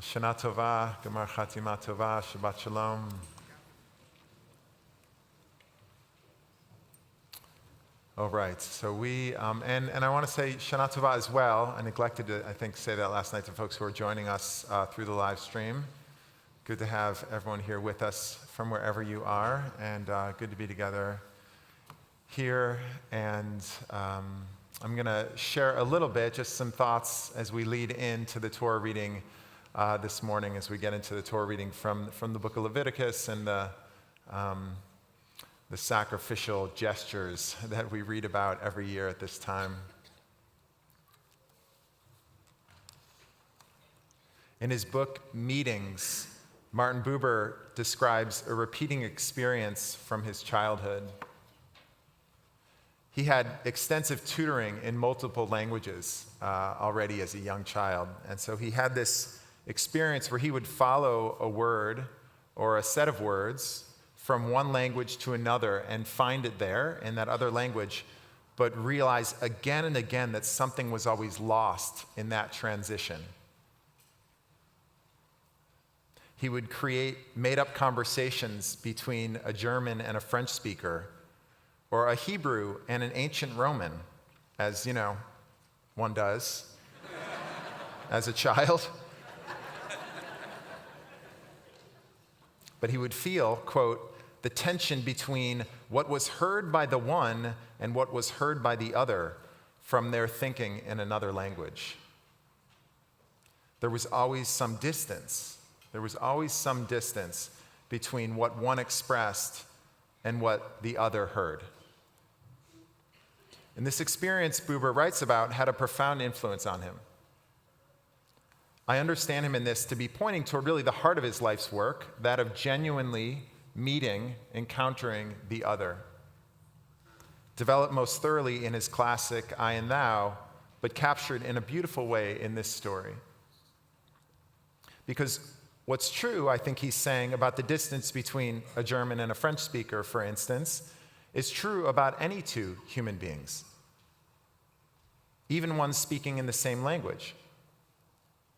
Shana Tova, Gemar Chatima Tova, Shabbat Shalom. All right, so and I want to say Shana Tova as well. I neglected to, I think, say that last night to folks who are joining us through the live stream. Good to have everyone here with us from wherever you are, and good to be together here. And I'm going to share a little bit, just some thoughts as we lead into the Torah reading this morning, as we get into the Torah reading from the book of Leviticus and the sacrificial gestures that we read about every year at this time. In his book, Meetings, Martin Buber describes a repeating experience from his childhood. He had extensive tutoring in multiple languages already as a young child, and so he had this experience where he would follow a word or a set of words from one language to another and find it there in that other language, but realize again and again that something was always lost in that transition. He would create made-up conversations between a German and a French speaker, or a Hebrew and an ancient Roman, as, you know, one does as a child. But he would feel, quote, the tension between what was heard by the one and what was heard by the other from their thinking in another language. There was always some distance. There was always some distance between what one expressed and what the other heard. And this experience, Buber writes about, had a profound influence on him. I understand him in this to be pointing toward really the heart of his life's work, that of genuinely meeting, encountering the other. Developed most thoroughly in his classic I and Thou, but captured in a beautiful way in this story. Because what's true, I think he's saying, about the distance between a German and a French speaker, for instance, is true about any two human beings, even ones speaking in the same language.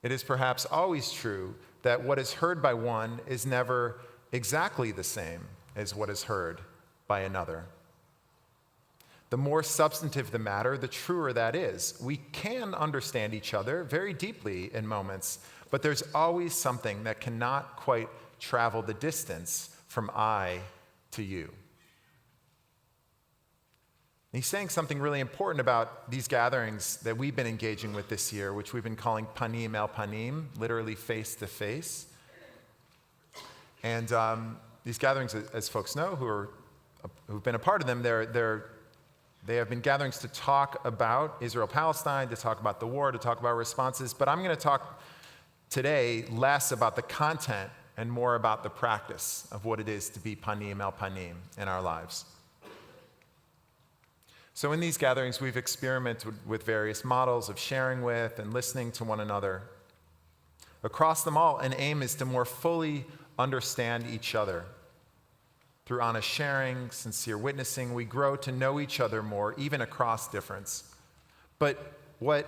It is perhaps always true that what is heard by one is never exactly the same as what is heard by another. The more substantive the matter, the truer that is. We can understand each other very deeply in moments, but there's always something that cannot quite travel the distance from I to you. He's saying something really important about these gatherings that we've been engaging with this year, which we've been calling panim el panim, literally face to face. And these gatherings, as folks know who've been a part of them, they have been gatherings to talk about Israel-Palestine, to talk about the war, to talk about responses. But I'm going to talk today less about the content and more about the practice of what it is to be panim el panim in our lives. So in these gatherings, we've experimented with various models of sharing with and listening to one another. Across them all, an aim is to more fully understand each other. Through honest sharing, sincere witnessing, we grow to know each other more, even across difference. But what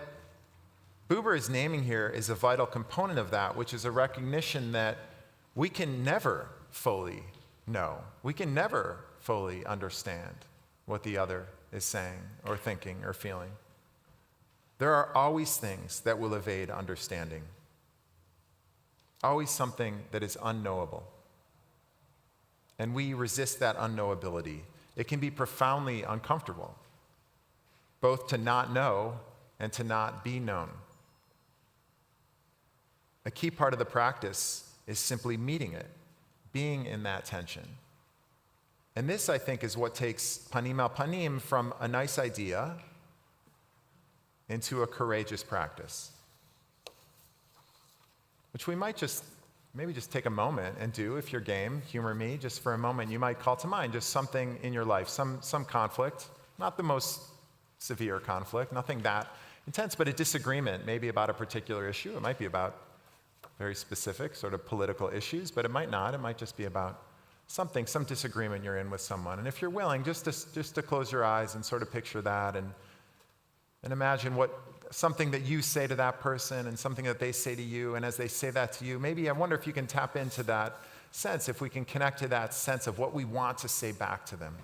Buber is naming here is a vital component of that, which is a recognition that we can never fully know. We can never fully understand what the other is saying or thinking or feeling. There are always things that will evade understanding. Always something that is unknowable. And we resist that unknowability. It can be profoundly uncomfortable, both to not know and to not be known. A key part of the practice is simply meeting it, being in that tension. And this, I think, is what takes panim al panim from a nice idea into a courageous practice, which we might maybe just take a moment and do. If you're game, humor me, just for a moment, you might call to mind just something in your life, some conflict, not the most severe conflict, nothing that intense, but a disagreement, maybe about a particular issue. It might be about very specific sort of political issues, but it might not. It might just be about some disagreement you're in with someone. And if you're willing, just to close your eyes and sort of picture that and imagine what something that you say to that person and something that they say to you, and as they say that to you, maybe I wonder if you can tap into that sense, if we can connect to that sense of what we want to say back to them.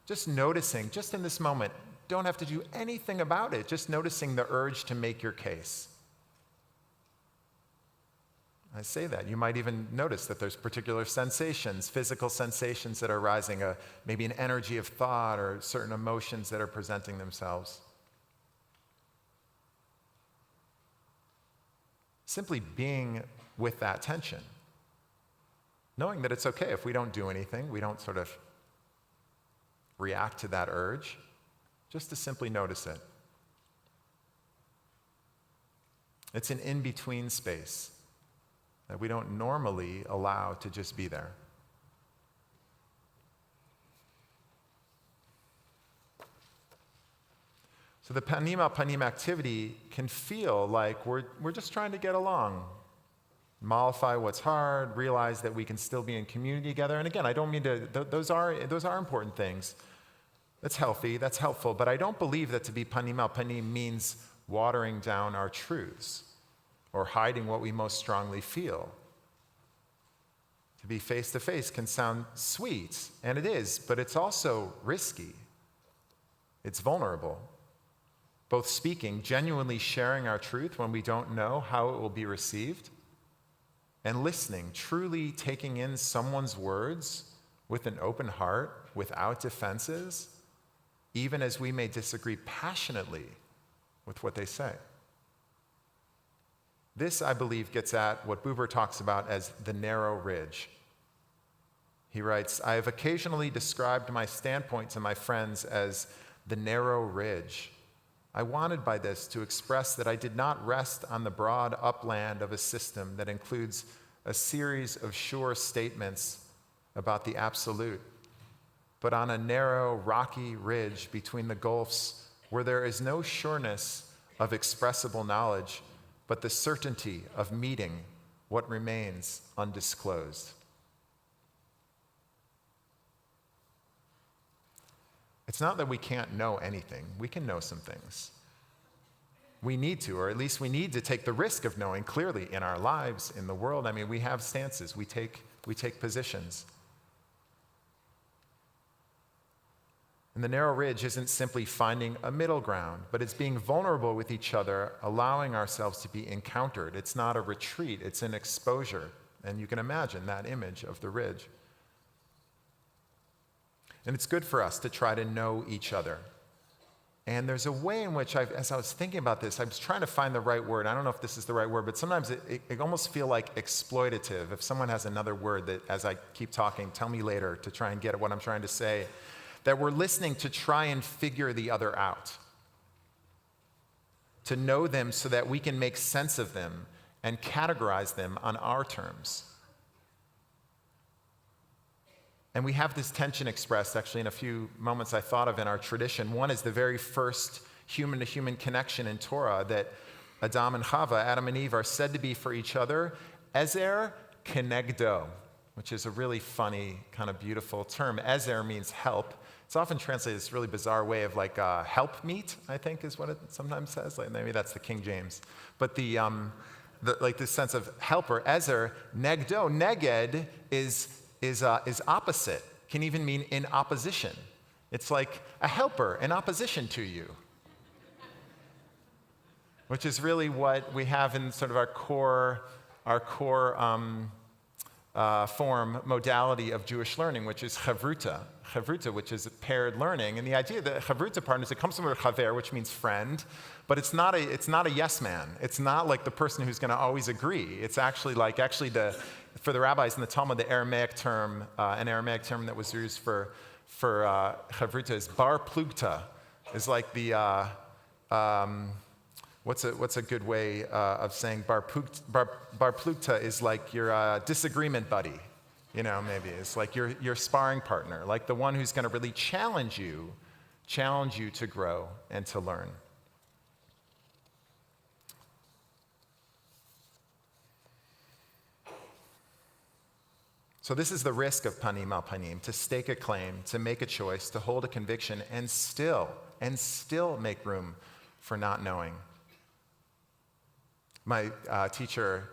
Just noticing, just in this moment, don't have to do anything about it, just noticing the urge to make your case. I say that. You might even notice that there's particular sensations, physical sensations that are rising, maybe an energy of thought or certain emotions that are presenting themselves. Simply being with that tension. Knowing that it's okay if we don't do anything, we don't sort of react to that urge, just to simply notice it. It's an in-between space that we don't normally allow to just be there. So the panim al panim activity can feel like we're just trying to get along, mollify what's hard, realize that we can still be in community together. And again, I don't mean to, those are important things. That's healthy, that's helpful, but I don't believe that to be panim al panim means watering down our truths or hiding what we most strongly feel. To be face to face can sound sweet, and it is, but it's also risky. It's vulnerable. Both speaking, genuinely sharing our truth when we don't know how it will be received, and listening, truly taking in someone's words with an open heart, without defenses, even as we may disagree passionately with what they say. This, I believe, gets at what Buber talks about as the narrow ridge. He writes, I have occasionally described my standpoint to my friends as the narrow ridge. I wanted by this to express that I did not rest on the broad upland of a system that includes a series of sure statements about the absolute, but on a narrow, rocky ridge between the gulfs where there is no sureness of expressible knowledge, but the certainty of meeting what remains undisclosed. It's not that we can't know anything. We can know some things. We need to, or at least we need to take the risk of knowing clearly in our lives, in the world. I mean, we have stances. We take positions. And the narrow ridge isn't simply finding a middle ground, but it's being vulnerable with each other, allowing ourselves to be encountered. It's not a retreat, it's an exposure. And you can imagine that image of the ridge. And it's good for us to try to know each other. And there's a way in which, as I was thinking about this, I was trying to find the right word. I don't know if this is the right word, but sometimes it almost feels like exploitative. If someone has another word that, as I keep talking, tell me later to try and get at what I'm trying to say, that we're listening to try and figure the other out, to know them so that we can make sense of them and categorize them on our terms. And we have this tension expressed, actually, in a few moments I thought of in our tradition. One is the very first human-to-human connection in Torah, that Adam and Chava, Adam and Eve, are said to be for each other, Ezer kenegdo, which is a really funny, kind of beautiful term. Ezer means help. It's often translated this really bizarre way of like help meet, I think is what it sometimes says. Like maybe that's the King James. But like this sense of helper, Ezer, negdo, neged is opposite, can even mean in opposition. It's like a helper in opposition to you, which is really what we have in sort of our core form, modality of Jewish learning, which is Havurah. Havurah, which is paired learning. And the idea that Havurah part is it comes from the word chaver, which means friend, but it's not a yes man. It's not like the person who's going to always agree. It's actually for the rabbis in the Talmud, the Aramaic term, an Aramaic term that was used for Havurah is bar plugta, is like the, what's a good way of saying bar plugta is like your disagreement buddy. You know, maybe it's like your sparring partner, like the one who's going to really challenge you to grow and to learn. So this is the risk of panim al panim, to stake a claim, to make a choice, to hold a conviction, and still and still make room for not knowing. My teacher,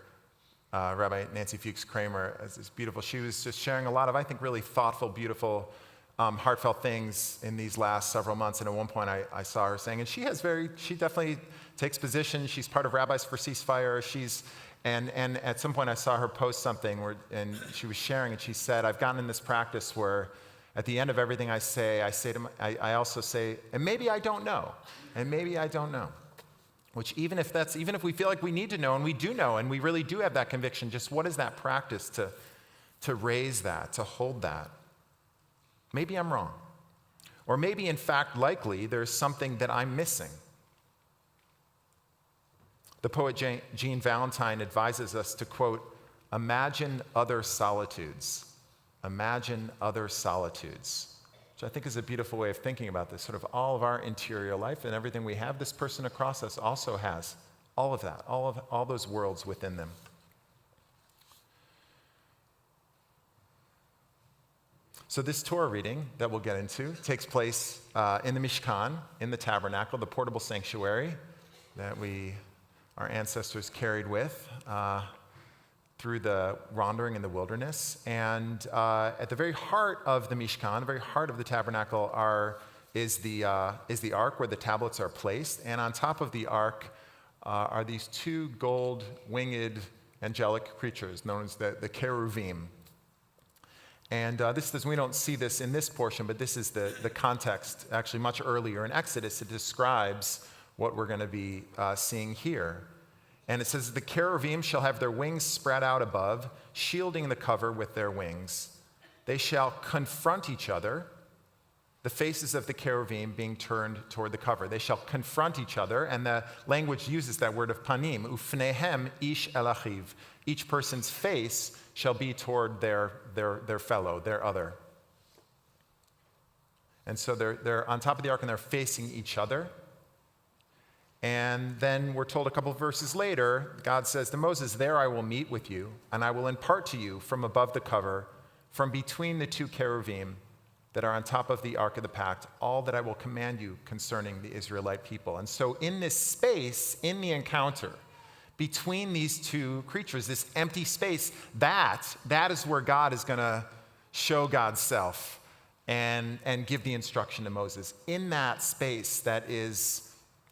Rabbi Nancy Fuchs Kramer, is beautiful. She was just sharing a lot of, I think, really thoughtful, beautiful, heartfelt things in these last several months. And at one point I saw her saying, and she definitely takes position. She's part of Rabbis for Ceasefire. And at some point I saw her post something and she was sharing, and she said, I've gotten in this practice where at the end of everything I also say, and maybe I don't know, and maybe I don't know. Which even if we feel like we need to know, and we do know, and we really do have that conviction, just what is that practice to raise that, to hold that? Maybe I'm wrong. Or maybe, in fact, likely, there's something that I'm missing. The poet Jean Valentine advises us to, quote, imagine other solitudes. Imagine other solitudes. Which I think is a beautiful way of thinking about this. Sort of all of our interior life and everything we have, this person across us also has all of that, all those worlds within them. So this Torah reading that we'll get into takes place in the Mishkan, in the tabernacle, the portable sanctuary that our ancestors carried with through the wandering in the wilderness. And at the very heart of the Mishkan, the very heart of the tabernacle is the ark where the tablets are placed. And on top of the ark are these two gold-winged angelic creatures known as the cheruvim. And we don't see this in this portion, but this is the context, actually much earlier in Exodus. It describes what we're going to be seeing here. And it says, the cherubim shall have their wings spread out above, shielding the cover with their wings. They shall confront each other, the faces of the cherubim being turned toward the cover. They shall confront each other, and the language uses that word of panim, ufnehem ish el achiv. Each person's face shall be toward their fellow, their other. And so they're on top of the ark and they're facing each other. And then we're told a couple of verses later, God says to Moses, there I will meet with you, and I will impart to you from above the cover, from between the two cherubim that are on top of the Ark of the Pact, all that I will command you concerning the Israelite people. And so in this space, in the encounter, between these two creatures, this empty space, that is where God is going to show God's self and give the instruction to Moses. In that space that is,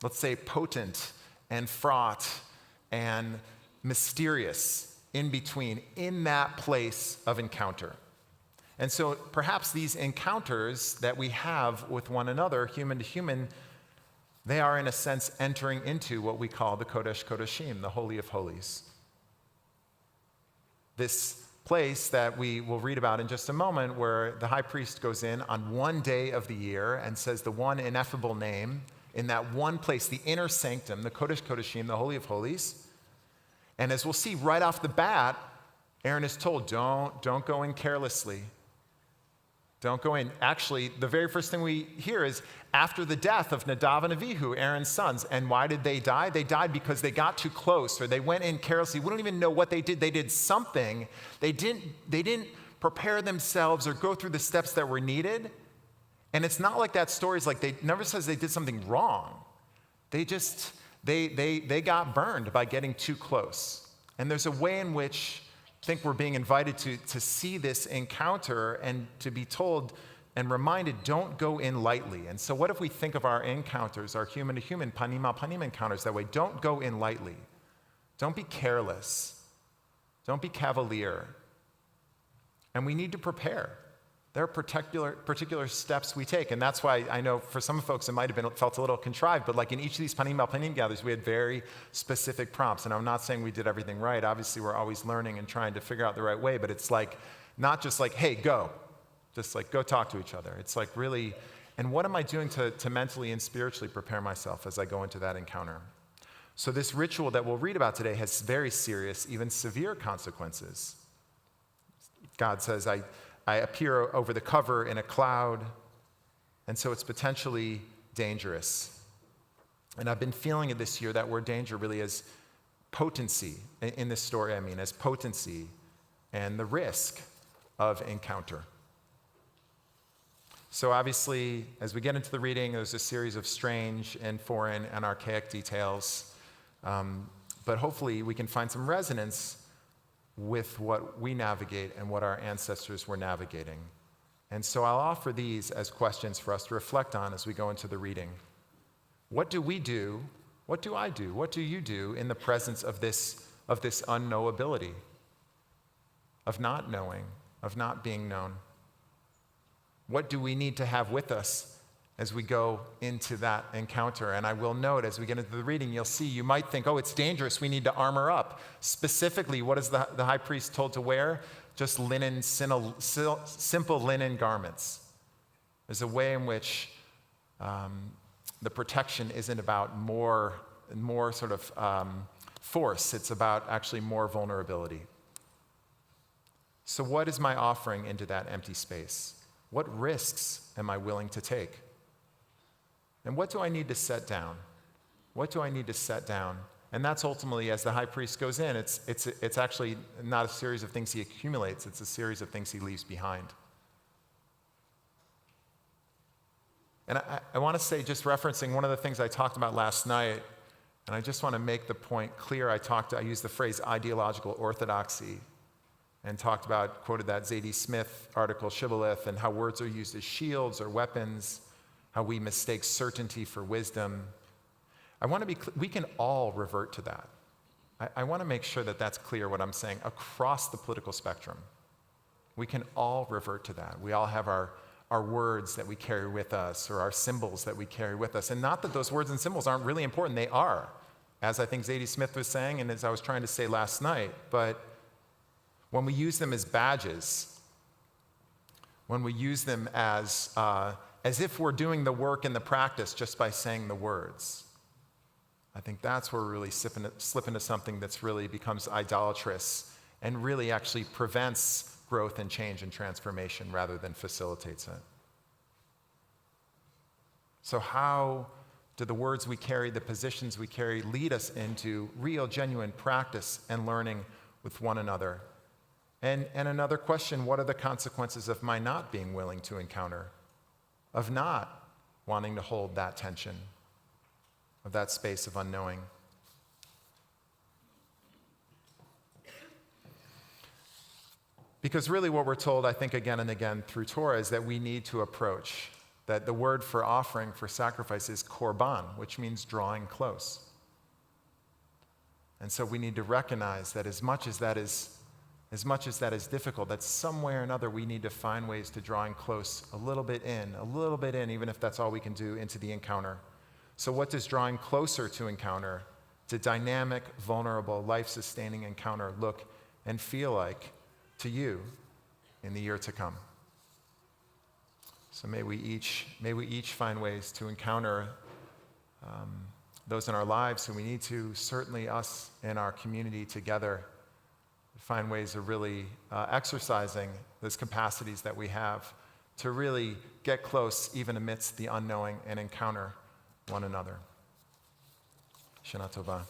let's say, potent and fraught and mysterious in between, in that place of encounter. And so perhaps these encounters that we have with one another, human to human, they are in a sense entering into what we call the Kodesh Kodeshim, the Holy of Holies. This place that we will read about in just a moment, where the high priest goes in on one day of the year and says the one ineffable name in that one place, the inner sanctum, the Kodesh Kodeshim, the Holy of Holies. And as we'll see right off the bat, Aaron is told, don't go in carelessly. Don't go in. Actually, the very first thing we hear is after the death of Nadav and Avihu, Aaron's sons. And why did they die? They died because they got too close, or they went in carelessly. We don't even know what they did. They did something. They didn't prepare themselves or go through the steps that were needed. And it's not like that story is like, they never says they did something wrong. They got burned by getting too close. And there's a way in which I think we're being invited to see this encounter and to be told and reminded, don't go in lightly. And so what if we think of our encounters, our human-to-human, panim-al-panim encounters that way? Don't go in lightly. Don't be careless. Don't be cavalier. And we need to prepare. There are particular steps we take. And that's why I know for some folks it might have felt a little contrived, but like in each of these panim gatherings, we had very specific prompts. And I'm not saying we did everything right. Obviously, we're always learning and trying to figure out the right way, but it's like, not just like, hey, go. Just like, go talk to each other. It's like really, and what am I doing to mentally and spiritually prepare myself as I go into that encounter? So this ritual that we'll read about today has very serious, even severe consequences. God says, I appear over the cover in a cloud, and so it's potentially dangerous. And I've been feeling it this year, that word danger really as potency. In this story, as potency and the risk of encounter. So obviously, as we get into the reading, there's a series of strange and foreign and archaic details. But hopefully we can find some resonance with what we navigate and what our ancestors were navigating. And so I'll offer these as questions for us to reflect on as we go into the reading. What do we do? What do I do? What do you do in the presence of this unknowability, of not knowing, of not being known? What do we need to have with us as we go into that encounter? And I will note, as we get into the reading, you'll see, you might think, oh, it's dangerous, we need to armor up. Specifically, what is the high priest told to wear? Just linen, simple linen garments. There's a way in which the protection isn't about more sort of force. It's about actually more vulnerability. So what is my offering into that empty space? What risks am I willing to take? And what do I need to set down? What do I need to set down? And that's ultimately, as the high priest goes in, it's actually not a series of things he accumulates, it's a series of things he leaves behind. And I want to say, just referencing one of the things I talked about last night, and I just want to make the point clear, I used the phrase ideological orthodoxy, and quoted that Zadie Smith article, Shibboleth, and how words are used as shields or weapons, how we mistake certainty for wisdom. We can all revert to that. I want to make sure that that's clear what I'm saying across the political spectrum. We can all revert to that. We all have our words that we carry with us, or our symbols that we carry with us. And not that those words and symbols aren't really important, they are, as I think Zadie Smith was saying, and as I was trying to say last night. But when we use them as badges, when we use them as if we're doing the work and the practice just by saying the words, I think that's where we really slip into something that's really becomes idolatrous and really actually prevents growth and change and transformation rather than facilitates it. So how do the words we carry, the positions we carry, lead us into real, genuine practice and learning with one another? And another question, what are the consequences of my not being willing to encounter, of not wanting to hold that tension, of that space of unknowing? Because really what we're told, I think again and again through Torah, is that we need to approach, that the word for offering, for sacrifice, is korban, which means drawing close. And so we need to recognize that as much as that is difficult, that some way or another we need to find ways to drawing close a little bit in, even if that's all we can do, into the encounter. So what does drawing closer to encounter, to dynamic, vulnerable, life-sustaining encounter look and feel like to you in the year to come? So may we each find ways to encounter those in our lives who we need to, certainly us in our community together, find ways of really exercising those capacities that we have to really get close even amidst the unknowing and encounter one another. Shana Tova.